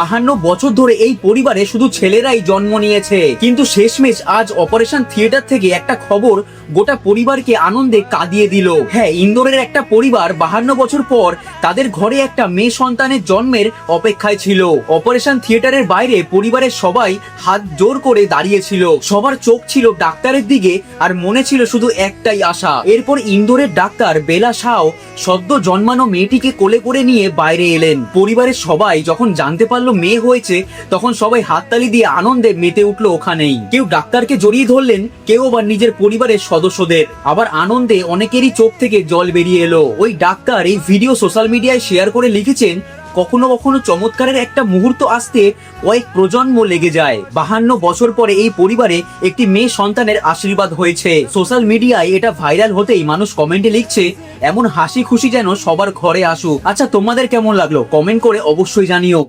52 বছর ধরে এই পরিবারে শুধু ছেলেরাই জন্ম নিয়েছে, কিন্তু শেষমেশ আজ অপারেশন থিয়েটার থেকে একটা খবর গোটা পরিবারকে আনন্দে কাঁদিয়ে দিল। হ্যাঁ, ইন্দোরের একটা পরিবার 52 বছর পর তাদের ঘরে একটা মেয়ে সন্তানের জন্মের অপেক্ষায় ছিল। অপারেশন থিয়েটারের বাইরে পরিবারের সবাই হাত জোর করে দাঁড়িয়েছিল। সবার চোখ ছিল ডাক্তারের দিকে আর মনে ছিল শুধু একটাই আশা। এরপর ইন্দোরের ডাক্তার বেলা শাও সদ্য জন্মানো মেয়েটিকে কোলে করে নিয়ে বাইরে এলেন। পরিবারের সবাই যখন জানতে পারলো মেয়ে হয়েছে, তখন সবাই হাততালি দিয়ে আনন্দে মেতে উঠলো ওখানেই। কেউ ডাক্তারকে জড়িয়ে ধরলেন, কেউ আবার নিজের পরিবারের সদস্যদের। আবার আনন্দে অনেকেরই চোখ থেকে জল বেরিয়ে এলো। ওই ডাক্তার এই ভিডিও সোশ্যাল মিডিয়ায় শেয়ার করে লিখেছেন, কখনো কখনো চমৎকারের একটা মুহূর্ত আসতে কয়েক প্রজন্ম লেগে যায়। 52 বছর পরে এই পরিবারে একটি মেয়ে সন্তানের আশীর্বাদ হয়েছে। সোশ্যাল মিডিয়ায় এটা ভাইরাল হতেই মানুষ কমেন্টে লিখছে, এমন হাসি খুশি যেন সবার ঘরে আসুক। আচ্ছা, তোমাদের কেমন লাগলো কমেন্ট করে অবশ্যই জানিও।